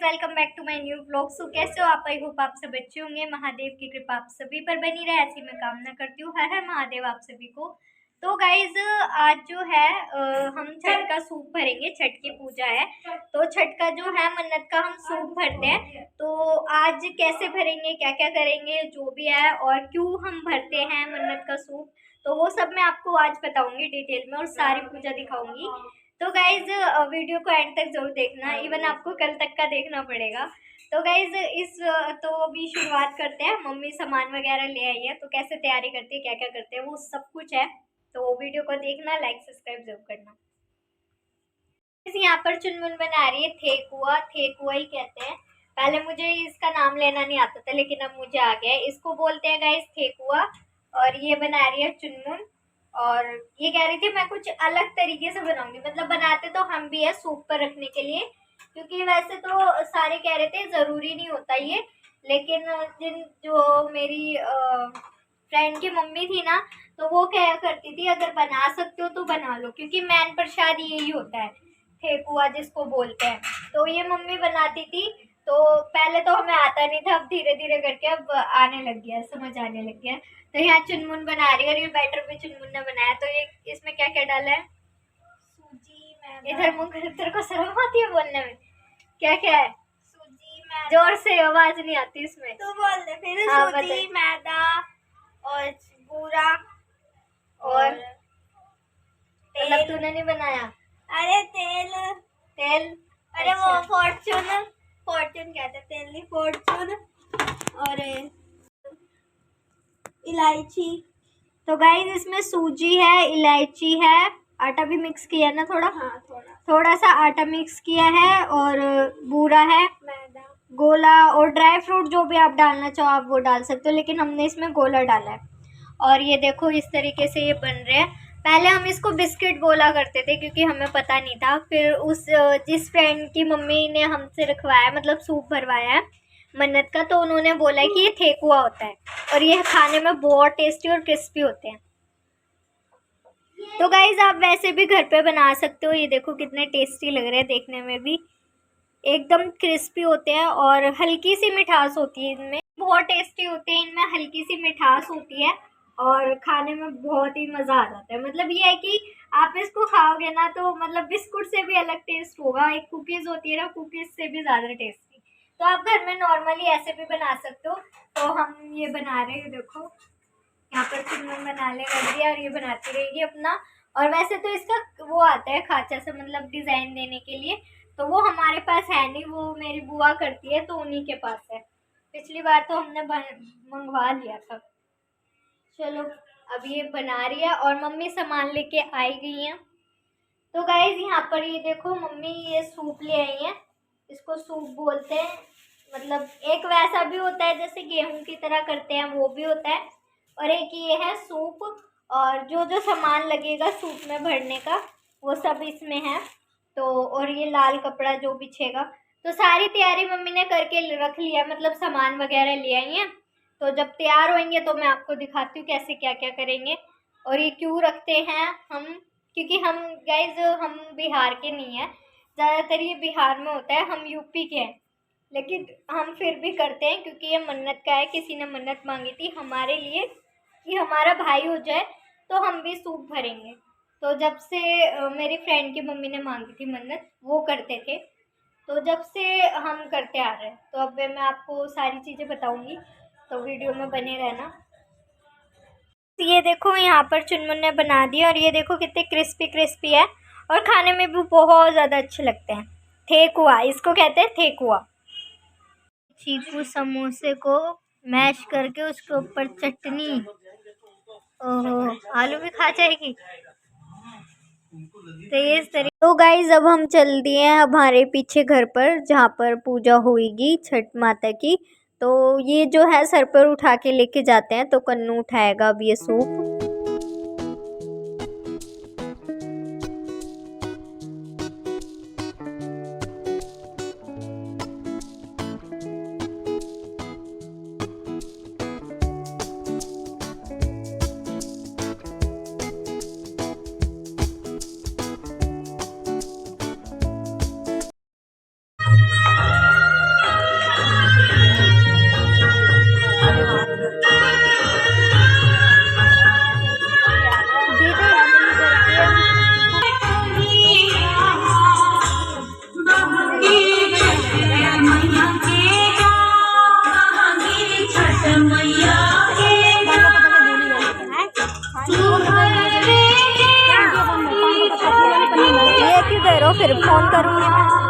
Welcome back to my new vlog. So कैसे हो आप? आई होप आप सब अच्छे होंगे। महादेव की कृपा आप सभी पर बनी रहे, ऐसी मैं कामना करती हूँ। हर हर महादेव आप सभी को। तो गाइज आज जो है हम छठ का सूप भरेंगे। छठ की पूजा है तो छठ का जो है मन्नत का हम सूप भरते हैं। तो आज कैसे भरेंगे, क्या क्या करेंगे, जो भी है और क्यों हम भरते हैं मन्नत का सूप, तो वो सब मैं आपको आज बताऊंगी डिटेल में और सारी पूजा दिखाऊंगी। तो गाइज वीडियो को एंड तक जरूर देखना, इवन आपको कल तक का देखना पड़ेगा। तो गाइज तो अभी शुरुआत करते हैं। मम्मी सामान वगैरह ले आई है, तो कैसे तैयारी करती है, क्या क्या करते हैं, वो सब कुछ है। तो वीडियो को देखना, लाइक सब्सक्राइब जरूर करना। यहाँ पर चुनमुन बना रही है ठेकुआ। ठेकुआ ही कहते हैं। पहले मुझे इसका नाम लेना नहीं आता था, लेकिन अब मुझे आ गया है। इसको बोलते हैं गाइस ठेकुआ। और ये बना रही है चुनमुन। और ये कह रही थी मैं कुछ अलग तरीके से बनाऊंगी, मतलब बनाते तो हम भी है सूप पर रखने के लिए, क्योंकि वैसे तो सारे कह रहे थे जरूरी नहीं होता ये, लेकिन जो मेरी फ्रेंड की मम्मी थी ना, तो वो क्या करती थी, अगर बना सकते हो तो बना लो, क्योंकि मैन प्रसाद यही होता है ठेकुआ जिसको बोलते हैं। तो ये मम्मी बनाती थी। तो पहले तो हमें आता नहीं था, अब धीरे धीरे करके अब आने लग गया, समझ आने लग गया। तो यहाँ चुनमुन बना रही है और ये बैटर भी चुनमुन ने बनाया। तो ये इसमें क्या क्या डाला है? सूजी, मैदा। इधर मुंह कर, तेरे को शर्म आती है बोलने में? क्या क्या है? सूजी, मैदा। जोर से, आवाज नहीं आती इसमें। तो बोल दे फिर। सूजी, मैदा और बूरा और मतलब तूने नहीं बनाया? अरे तेल तेल। अरे अच्छा। वो फॉर्चून कहते हैं, तेल नहीं, फॉर्चून। और इलायची। तो गाइस इसमें सूजी है, इलायची है, आटा भी मिक्स किया ना थोड़ा। हाँ, थोड़ा सा आटा मिक्स किया है, और बूरा है, मैदा, गोला, और ड्राई फ्रूट जो भी आप डालना चाहो आप वो डाल सकते हो, लेकिन हमने इसमें गोला डाला है। और ये देखो इस तरीके से ये बन रहे हैं। पहले हम इसको बिस्किट बोला करते थे, क्योंकि हमें पता नहीं था। फिर उस जिस फ्रेंड की मम्मी ने हमसे रखवाया, मतलब सूप भरवाया है मन्नत का, तो उन्होंने बोला कि ये ठेकुआ होता है और ये खाने में बहुत टेस्टी और क्रिस्पी होते हैं। तो गाइज आप वैसे भी घर पे बना सकते हो। ये देखो कितने टेस्टी लग रहे हैं, देखने में भी एकदम क्रिस्पी होते हैं और हल्की सी मिठास होती है इनमें, बहुत टेस्टी होते हैं। इनमें हल्की सी मिठास होती है और खाने में बहुत ही मज़ा आ जाता है। मतलब ये है कि आप इसको खाओगे ना तो मतलब बिस्कुट से भी अलग टेस्ट होगा। एक कुकीज़ होती है ना, कुकीज़ से भी ज़्यादा टेस्टी। तो आप घर में नॉर्मली ऐसे भी बना सकते हो। तो हम ये बना रहे हैं, देखो यहाँ पर चुनमुन बनाने लग दिया और ये बनाती रहेगी अपना। और वैसे तो इसका वो आता है खाँचा से, मतलब डिज़ाइन देने के लिए, तो वो हमारे पास है नहीं, वो मेरी बुआ करती है, तो उन्हीं के पास है। पिछली बार तो हमने मंगवा लिया था। चलो अब ये बना रही है और मम्मी सामान लेके आई गई हैं। तो गाइज यहाँ पर ये देखो मम्मी ये सूप ले आई हैं। इसको सूप बोलते हैं। मतलब एक वैसा भी होता है जैसे गेहूं की तरह करते हैं, वो भी होता है, और एक ये है सूप। और जो जो सामान लगेगा सूप में भरने का वो सब इसमें है। तो और ये लाल कपड़ा जो बिछेगा, तो सारी तैयारी मम्मी ने करके रख लिया, मतलब सामान वगैरह ले आई हैं। तो जब तैयार होंगे तो मैं आपको दिखाती हूँ कैसे क्या क्या करेंगे। और ये क्यों रखते हैं हम, क्योंकि हम गाइज हम बिहार के नहीं हैं, ज़्यादातर ये बिहार में होता है, हम यूपी के हैं, लेकिन हम फिर भी करते हैं क्योंकि ये मन्नत का है। किसी ने मन्नत मांगी थी हमारे लिए कि हमारा भाई हो जाए तो हम भी सूप भरेंगे। तो जब से मेरी फ्रेंड की मम्मी ने मांगी थी मन्नत, वो करते थे, तो जब से हम करते आ रहे हैं। तो अब मैं आपको सारी चीज़ें बताऊंगी तो वीडियो में बने रहना। ये देखो यहाँ पर चुनमुन ने बना दिया और ये देखो कितने क्रिस्पी क्रिस्पी है और खाने में भी बहुत ज़्यादा अच्छे लगते हैं। ठेकुआ, इसको कहते हैं ठेकुआ। चीकू समोसे को मैश करके उसके ऊपर चटनी, ओहो आलू भी खा जाएगी। तो गाइज अब हम चल दिए हैं हमारे पीछे घर पर, जहाँ पर पूजा होगी छठ माता की। तो ये जो है सर पर उठा के लेके जाते हैं, तो कन्नू उठाएगा अब ये सूप। किधर हो? फिर फोन करूंगी मैं।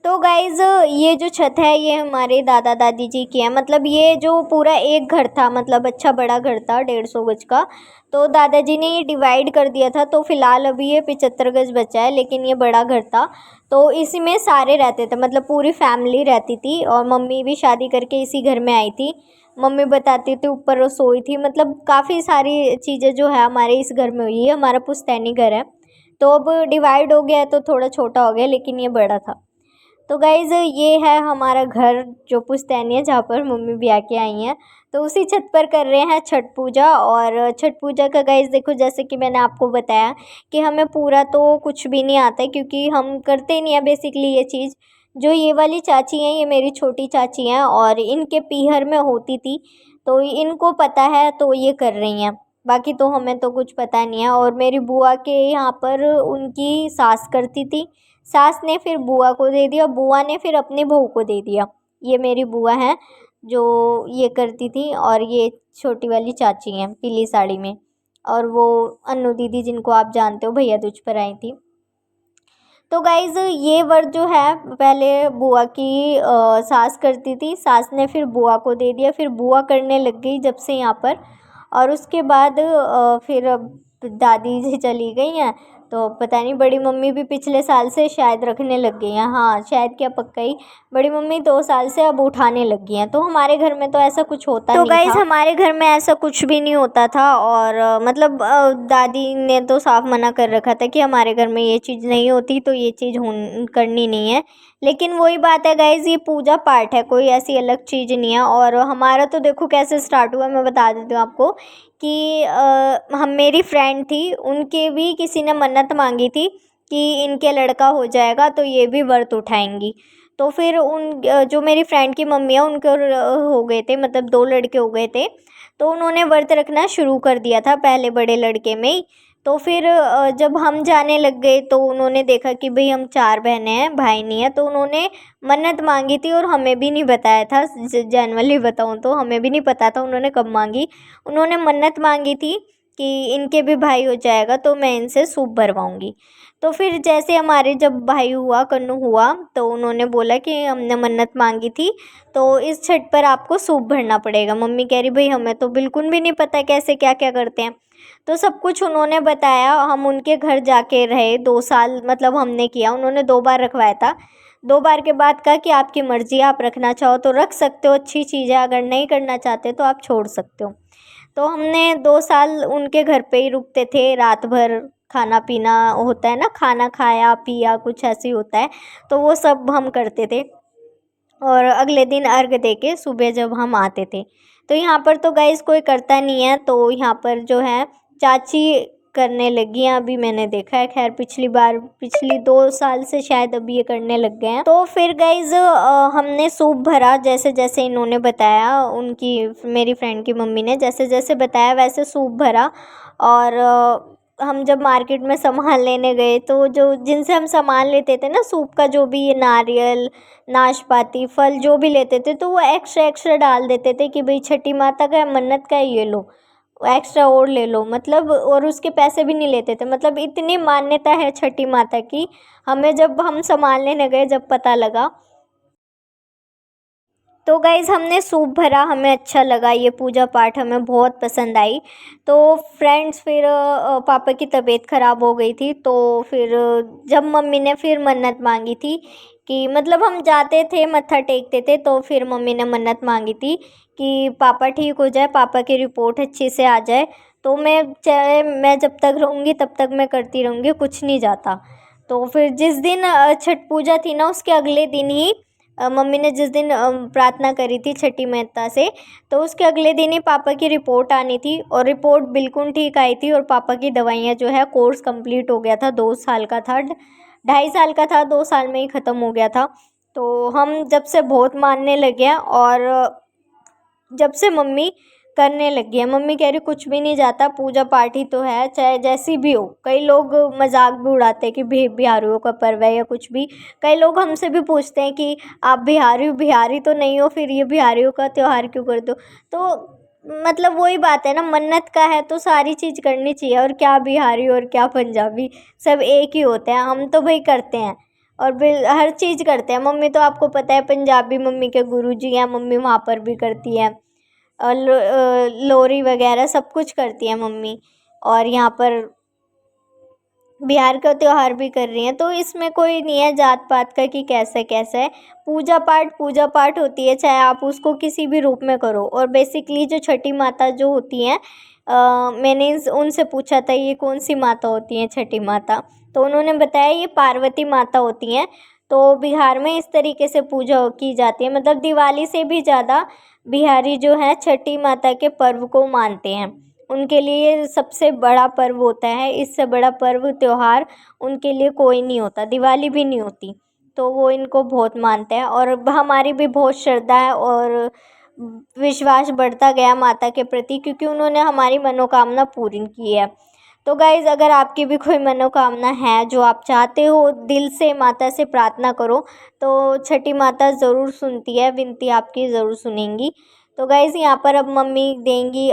तो गाइज ये जो छत है ये हमारे दादा दादी जी की है। मतलब ये जो पूरा एक घर था, मतलब अच्छा बड़ा घर था 150 गज का, तो दादाजी ने ये डिवाइड कर दिया था। तो फिलहाल अभी ये 75 गज बचा है, लेकिन ये बड़ा घर था तो इसी में सारे रहते थे, मतलब पूरी फैमिली रहती थी। और मम्मी भी शादी करके इसी घर में आई थी। मम्मी बताती थी ऊपर रसोई थी, मतलब काफ़ी सारी चीज़ें जो है हमारे इस घर में हुई है। हमारा पुश्तैनी घर है, तो अब डिवाइड हो गया है तो थोड़ा छोटा हो गया, लेकिन ये बड़ा था। तो गाइज़ ये है हमारा घर जो पुश्तैनी है, जहाँ पर मम्मी भी आके आई हैं। तो उसी छत पर कर रहे हैं छठ पूजा। और छठ पूजा का गाइज़ देखो, जैसे कि मैंने आपको बताया कि हमें पूरा तो कुछ भी नहीं आता है, क्योंकि हम करते नहीं है बेसिकली ये चीज़। जो ये वाली चाची हैं, ये मेरी छोटी चाची हैं और इनके पीहर में होती थी, तो इनको पता है तो ये कर रही हैं। बाकी तो हमें तो कुछ पता नहीं है। और मेरी बुआ के यहाँ पर उनकी सास करती थी, सास ने फिर बुआ को दे दिया, बुआ ने फिर अपनी बहू को दे दिया। ये मेरी बुआ हैं जो ये करती थी, और ये छोटी वाली चाची हैं पीली साड़ी में, और वो अन्नू दीदी जिनको आप जानते हो, भैया दूज पर आई थी। तो गाइज़ ये व्रत जो है पहले बुआ की सास करती थी, सास ने फिर बुआ को दे दिया, फिर बुआ करने लग गई जब से यहाँ पर। और उसके बाद फिर अब दादी जी चली गई हैं, तो पता नहीं बड़ी मम्मी भी पिछले साल से शायद रखने लग गई हैं। हाँ शायद, क्या पक्का ही, बड़ी मम्मी 2 साल से अब उठाने लग गई हैं। तो हमारे घर में तो ऐसा कुछ होता नहीं था। तो गाइस हमारे घर में ऐसा कुछ भी नहीं होता था। और मतलब दादी ने तो साफ मना कर रखा था कि हमारे घर में ये चीज़ नहीं होती, तो ये चीज़ करनी नहीं है। लेकिन वही बात है गाइज़, ये पूजा पाठ है, कोई ऐसी अलग चीज़ नहीं है। और हमारा तो देखो कैसे स्टार्ट हुआ, मैं बता देती हूँ आपको कि हम मेरी फ्रेंड थी, उनके भी किसी ने मन्नत मांगी थी कि इनके लड़का हो जाएगा तो ये भी व्रत उठाएंगी। तो फिर उन जो मेरी फ्रेंड की मम्मी है उनके हो गए थे, मतलब 2 लड़के हो गए थे, तो उन्होंने व्रत रखना शुरू कर दिया था पहले बड़े लड़के में ही। तो फिर जब हम जाने लग गए तो उन्होंने देखा कि भाई हम 4 बहनें हैं, भाई नहीं है, तो उन्होंने मन्नत मांगी थी और हमें भी नहीं बताया था। जनरली बताऊँ तो हमें भी नहीं पता था उन्होंने कब मांगी। उन्होंने मन्नत मांगी थी कि इनके भी भाई हो जाएगा तो मैं इनसे सूप भरवाऊँगी। तो फिर जैसे हमारे जब भाई हुआ, कन्नू हुआ, तो उन्होंने बोला कि हमने मन्नत मांगी थी तो इस छठ पर आपको सूप भरना पड़ेगा। मम्मी कह रही भाई हमें तो बिल्कुल भी नहीं पता कैसे क्या क्या करते हैं। तो सब कुछ उन्होंने बताया। हम उनके घर जाके रहे 2 साल, मतलब हमने किया, उन्होंने 2 बार रखवाया था। 2 बार के बाद कहा कि आपकी मर्ज़ी, आप रखना चाहो तो रख सकते हो, अच्छी चीज़ है, अगर नहीं करना चाहते तो आप छोड़ सकते हो। तो हमने 2 साल उनके घर पे ही रुकते थे, रात भर खाना पीना होता है ना, खाना खाया पिया कुछ ऐसे ही होता है, तो वो सब हम करते थे। और अगले दिन अर्घ देके सुबह जब हम आते थे, तो यहाँ पर तो गाइस कोई करता नहीं है। तो यहाँ पर जो है चाची करने लगी हैं, अभी मैंने देखा है। खैर पिछली 2 साल से शायद अभी ये करने लग गए हैं। तो फिर गाइज हमने सूप भरा, जैसे जैसे इन्होंने बताया, मेरी फ्रेंड की मम्मी ने जैसे जैसे बताया वैसे सूप भरा। और हम जब मार्केट में सामान लेने गए तो जो जिनसे हम सामान लेते थे ना सूप का, जो भी ये नारियल, नाशपाती, फल जो भी लेते थे, तो वो एक्स्ट्रा एक्स्ट्रा डाल देते थे कि भाई छठी माता का मन्नत का ये लो, एक्स्ट्रा और ले लो, मतलब, और उसके पैसे भी नहीं लेते थे। मतलब इतनी मान्यता है छठी माता की। हमें जब हम सामान लेने गए, जब पता लगा, तो गाइज़ हमने सूप भरा, हमें अच्छा लगा, ये पूजा पाठ हमें बहुत पसंद आई। तो फ्रेंड्स फिर पापा की तबीयत ख़राब हो गई थी, तो फिर जब मम्मी ने फिर मन्नत मांगी थी कि मतलब हम जाते थे मत्था टेकते थे, तो फिर मम्मी ने मन्नत मांगी थी कि पापा ठीक हो जाए, पापा की रिपोर्ट अच्छे से आ जाए, तो मैं जब तक रहूँगी तब तक मैं करती रहूँगी, कुछ नहीं जाता। तो फिर जिस दिन छठ पूजा थी ना, उसके अगले दिन ही मम्मी ने जिस दिन प्रार्थना करी थी छठी माता से, तो उसके अगले दिन ही पापा की रिपोर्ट आनी थी, और रिपोर्ट बिल्कुल ठीक आई थी। और पापा की दवाइयाँ जो है, कोर्स कंप्लीट हो गया था, 2 साल का था, 2.5 साल का था, 2 साल में ही ख़त्म हो गया था। तो हम जब से बहुत मानने लगे हैं, और जब से मम्मी करने लगी है। मम्मी कह रही कुछ भी नहीं जाता, पूजा पाठ ही तो है, चाहे जैसी भी हो। कई लोग मजाक भी उड़ाते हैं कि बिहारियों का पर्व है या कुछ भी। कई लोग हमसे भी पूछते हैं कि आप बिहारी हो, बिहारी तो नहीं हो, फिर ये बिहारियों का त्यौहार क्यों करते हो? तो मतलब वही बात है ना, मन्नत का है तो सारी चीज़ करनी चाहिए। और क्या बिहारी और क्या पंजाबी, सब एक ही होते हैं। हम तो भाई करते हैं, और हर चीज़ करते हैं। मम्मी तो आपको पता है पंजाबी मम्मी के गुरुजी हैं, मम्मी वहाँ पर भी करती है, और लोरी वगैरह सब कुछ करती है मम्मी। और यहाँ पर बिहार का त्यौहार भी कर रही हैं। तो इसमें कोई नहीं है जात पात का कि कैसे कैसे है। पूजा पाठ होती है, चाहे आप उसको किसी भी रूप में करो। और बेसिकली जो छठी माता जो होती हैं, मैंने उनसे पूछा था ये कौन सी माता होती हैं छठी माता, तो उन्होंने बताया ये पार्वती माता होती हैं। तो बिहार में इस तरीके से पूजा की जाती है। मतलब दिवाली से भी ज़्यादा बिहारी जो है छठी माता के पर्व को मानते हैं। उनके लिए सबसे बड़ा पर्व होता है, इससे बड़ा पर्व त्यौहार उनके लिए कोई नहीं होता, दिवाली भी नहीं होती। तो वो इनको बहुत मानते हैं, और हमारी भी बहुत श्रद्धा है और विश्वास बढ़ता गया माता के प्रति, क्योंकि उन्होंने हमारी मनोकामना पूरी की है। तो गाइज़ अगर आपकी भी कोई मनोकामना है जो आप चाहते हो, दिल से माता से प्रार्थना करो, तो छठी माता ज़रूर सुनती है, विनती आपकी ज़रूर सुनेंगी। तो गाइज़ यहाँ पर अब मम्मी देंगी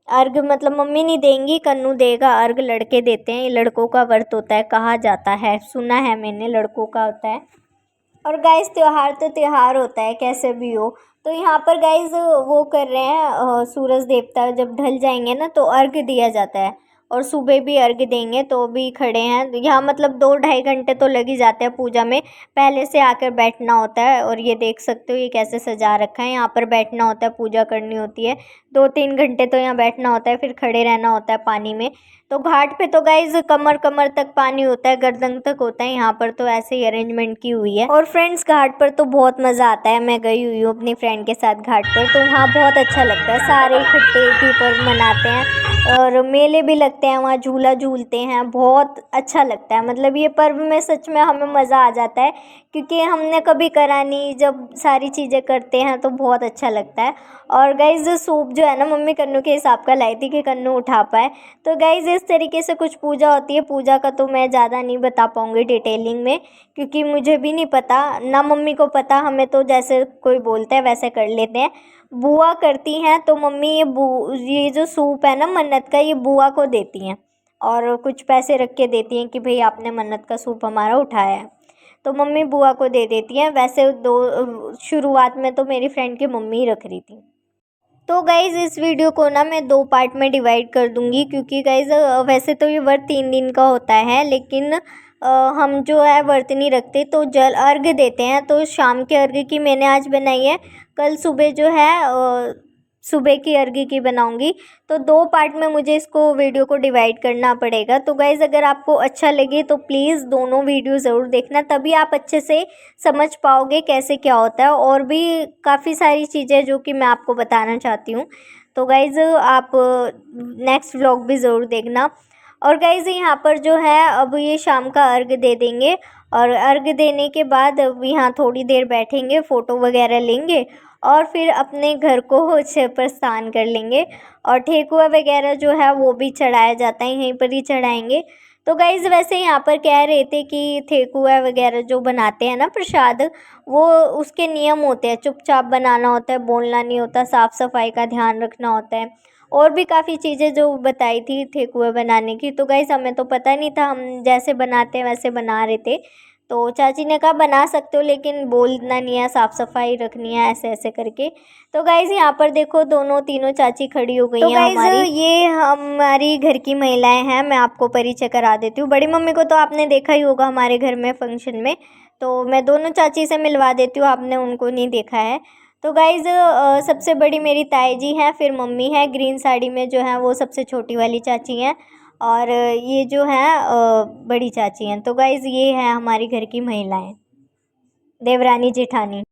अर्घ, मतलब मम्मी नहीं देंगी, कन्नू देगा अर्घ। लड़के देते हैं, ये लड़कों का व्रत होता है, कहा जाता है, सुना है मैंने, लड़कों का होता है। और गाइज़ त्यौहार तो त्यौहार होता है, कैसे भी हो। तो यहाँ पर गाइज़ वो कर रहे हैं, सूरज देवता जब ढल जाएंगे ना तो अर्घ दिया जाता है, और सुबह भी अर्घ देंगे, तो भी खड़े हैं यहाँ। मतलब 2-2.5 घंटे तो लग ही जाते हैं पूजा में। पहले से आकर बैठना होता है, और ये देख सकते हो ये कैसे सजा रखा है, यहाँ पर बैठना होता है, पूजा करनी होती है। 2-3 घंटे तो यहाँ बैठना होता है, फिर खड़े रहना होता है पानी में। तो घाट पे तो गाइज कमर कमर तक पानी होता है, गर्दन तक होता है। यहाँ पर तो ऐसे ही अरेंजमेंट की हुई है। और फ्रेंड्स घाट पर तो बहुत मज़ा आता है, मैं गई हुई हूँ अपनी फ्रेंड के साथ घाट पर, तो वहाँ बहुत अच्छा लगता है। सारे इकट्ठे एक ही पर्व मनाते हैं, और मेले भी लगते हैं वहाँ, झूला झूलते हैं, बहुत अच्छा लगता है। मतलब ये पर्व में सच में हमें मज़ा आ जाता है, क्योंकि हमने कभी करा नहीं, जब सारी चीज़ें करते हैं तो बहुत अच्छा लगता है। और गाइज सूप जो है ना मम्मी कन्नू के हिसाब का लाई थी कि कन्नू उठा पाए। तो गाइज इस तरीके से कुछ पूजा होती है। पूजा का तो मैं ज़्यादा नहीं बता पाऊँगी डिटेलिंग में, क्योंकि मुझे भी नहीं पता, ना मम्मी को पता। हमें तो जैसे कोई बोलता है वैसे कर लेते हैं। बुआ करती हैं, तो मम्मी ये जो सूप है ना मन्नत का, ये बुआ को देती हैं, और कुछ पैसे रख के देती हैं कि भाई आपने मन्नत का सूप हमारा उठाया है, तो मम्मी बुआ को दे देती हैं। वैसे शुरुआत में तो मेरी फ्रेंड की मम्मी ही रख रही थी। तो गाइज़ इस वीडियो को ना मैं 2 पार्ट में डिवाइड कर दूंगी, क्योंकि गाइज़ वैसे तो ये व्रत 3 दिन का होता है, लेकिन हम जो है व्रत नहीं रखते, तो जल अर्घ देते हैं। तो शाम के अर्घ की मैंने आज बनाई है, कल सुबह जो है सुबह की अर्घ की बनाऊंगी। तो 2 पार्ट में मुझे इसको वीडियो को डिवाइड करना पड़ेगा। तो गाइज़ अगर आपको अच्छा लगे तो प्लीज़ दोनों वीडियो ज़रूर देखना, तभी आप अच्छे से समझ पाओगे कैसे क्या होता है। और भी काफ़ी सारी चीज़ें जो कि मैं आपको बताना चाहती हूँ। तो गाइज़ आप नेक्स्ट व्लॉग भी ज़रूर देखना। और गाइज़ यहाँ पर जो है अब ये शाम का अर्घ दे देंगे, और अर्घ देने के बाद अब यहाँ थोड़ी देर बैठेंगे, फ़ोटो वगैरह लेंगे और फिर अपने घर को से प्रस्थान कर लेंगे। और ठेकुआ वगैरह जो है वो भी चढ़ाया जाता है, यहीं पर ही चढ़ाएंगे। तो गाइज़ वैसे यहाँ पर कह रहे थे कि ठेकुआ वगैरह जो बनाते हैं ना प्रसाद, वो उसके नियम होते हैं, चुपचाप बनाना होता है, बोलना नहीं होता, साफ़ सफाई का ध्यान रखना होता है, और भी काफ़ी चीज़ें जो बताई थी ठेकुआ बनाने की। तो गाइज़ हमें तो पता नहीं था, हम जैसे बनाते हैं वैसे बना रहे थे। तो चाची ने कहा बना सकते हो लेकिन बोलना नहीं है, साफ़ सफाई रखनी है, ऐसे ऐसे करके। तो गाइज़ यहाँ पर देखो दोनों तीनों चाची खड़ी हो गई हैं हमारी। ये हमारी घर की महिलाएं हैं, मैं आपको परिचय करा देती हूँ। बड़ी मम्मी को तो आपने देखा ही होगा हमारे घर में फंक्शन में, तो मैं दोनों चाची से मिलवा देती हूँ, आपने उनको नहीं देखा है। तो गाइज़ सबसे बड़ी मेरी ताई जी हैं, फिर मम्मी है ग्रीन साड़ी में जो है वो सबसे छोटी वाली चाची हैं, और ये जो है बड़ी चाची हैं। तो गाइज़ ये है हमारी घर की महिलाएं, देवरानी जेठानी।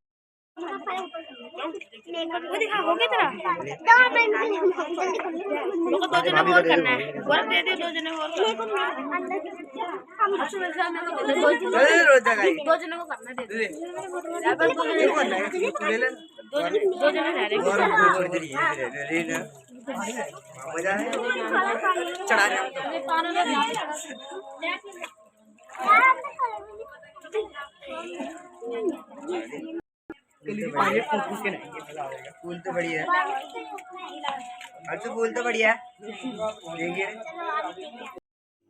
फूल तो बढ़िया है, फूल तो बढ़िया देखिए।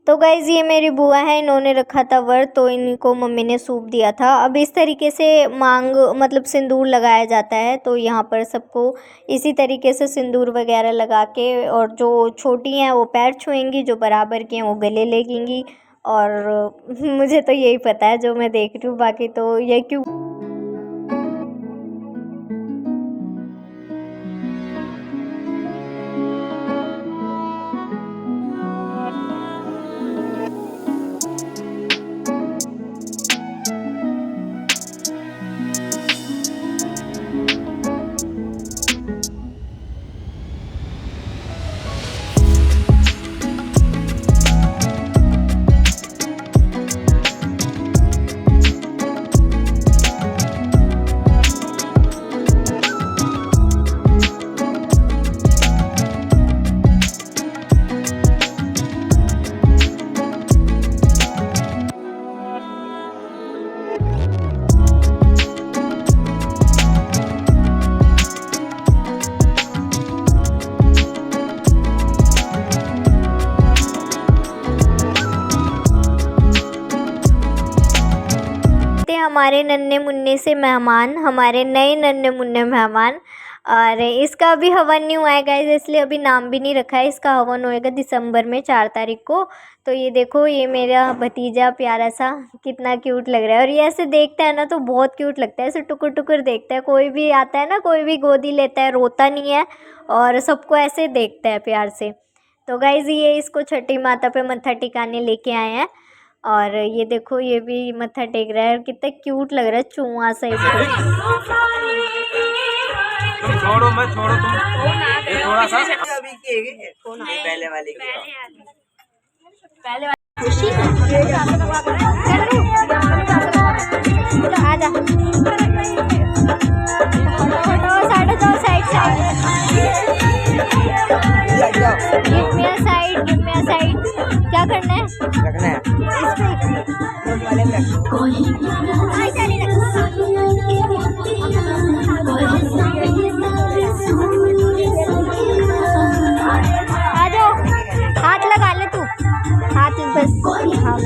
तो गाइज़ ये मेरी बुआ है, इन्होंने रखा था व्रत, तो इनको मम्मी ने सूप दिया था। अब इस तरीके से मांग मतलब सिंदूर लगाया जाता है, तो यहाँ पर सबको इसी तरीके से सिंदूर वगैरह लगा के, और जो छोटी हैं वो पैर छुएंगी, जो बराबर की हैं वो गले लगेंगी। और मुझे तो यही पता है जो मैं देख रही हूँ, बाकी तो ये क्यों। हमारे नन्हे मुन्ने से मेहमान, हमारे नए नन्हे मुन्ने मेहमान। और इसका अभी हवन नहीं हुआ है गाइस, इसलिए अभी नाम भी नहीं रखा है। इसका हवन होएगा दिसंबर में 4 तारीख को। तो ये देखो, ये मेरा भतीजा प्यारा सा कितना क्यूट लग रहा है। और ये ऐसे देखता है ना तो बहुत क्यूट लगता है, ऐसे टुकुर टुकुर देखता है। कोई भी आता है ना, कोई भी गोदी लेता है, रोता नहीं है और सबको ऐसे देखता है प्यार से। तो गाइस ये इसको छठी माता पे मत्था टिकाने लेके आए हैं। और ये देखो, ये भी मत्था टेक रहा है और कितना क्यूट लग रहा है, चूहा सा इसको। तुम छोड़ो, मैं छोड़ो, तुम ये थोड़ा सा अभी पहले वाले खुशी आजा साइड क्या करना है, रखना है आ जाओ, हाथ लगा ले तू, हाथ बस, हाँ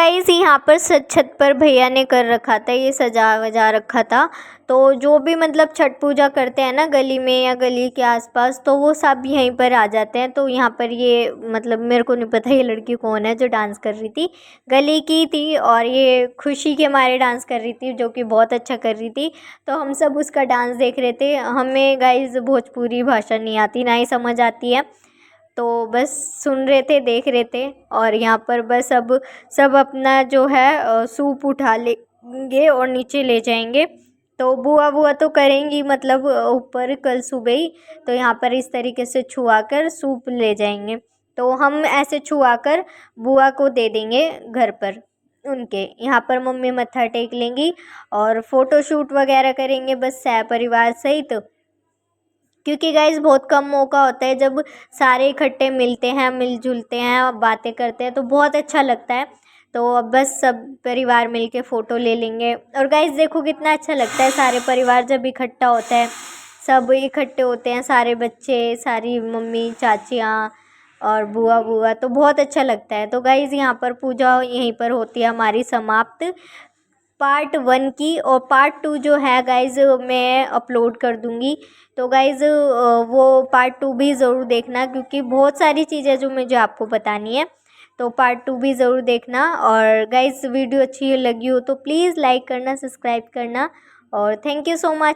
गाइस यहाँ पर छत पर भैया ने कर रखा था, ये सजा वजा रखा था। तो जो भी मतलब छठ पूजा करते हैं ना गली में या गली के आसपास, तो वो सब यहीं पर आ जाते हैं। तो यहाँ पर ये मतलब मेरे को नहीं पता ये लड़की कौन है जो डांस कर रही थी, गली की थी और ये खुशी के मारे डांस कर रही थी, जो कि बहुत अच्छा कर रही थी। तो हम सब उसका डांस देख रहे थे। हमें गाइस भोजपुरी भाषा नहीं आती, ना ही समझ आती है, तो बस सुन रहे थे, देख रहे थे। और यहाँ पर बस अब सब अपना जो है सूप उठा लेंगे और नीचे ले जाएंगे। तो बुआ तो करेंगी मतलब ऊपर कल सुबह ही। तो यहाँ पर इस तरीके से छुआ कर सूप ले जाएंगे। तो हम ऐसे छुआ कर बुआ को दे देंगे घर पर उनके। यहाँ पर मम्मी मत्था टेक लेंगी और फ़ोटो शूट वगैरह करेंगे बस परिवार सहित। क्योंकि गाइस बहुत कम मौका होता है जब सारे इकट्ठे मिलते हैं, मिलजुलते हैं और बातें करते हैं, तो बहुत अच्छा लगता है। तो अब बस सब परिवार मिलके फ़ोटो ले लेंगे। और गाइस देखो कितना अच्छा लगता है सारे परिवार जब इकट्ठा होता है, सब इकट्ठे होते हैं, सारे बच्चे, सारी मम्मी चाचियाँ और बुआ, तो बहुत अच्छा लगता है। तो गाइस यहाँ पर पूजा यहीं पर होती है हमारी समाप्त पार्ट 1 की। और पार्ट 2 जो है गाइज़ मैं अपलोड कर दूँगी। तो गाइज़ वो पार्ट 2 भी ज़रूर देखना, क्योंकि बहुत सारी चीज़ें जो मुझे आपको बतानी है। तो पार्ट 2 भी ज़रूर देखना। और गाइज़ वीडियो अच्छी लगी हो तो प्लीज़ लाइक करना, सब्सक्राइब करना। और थैंक यू सो मच।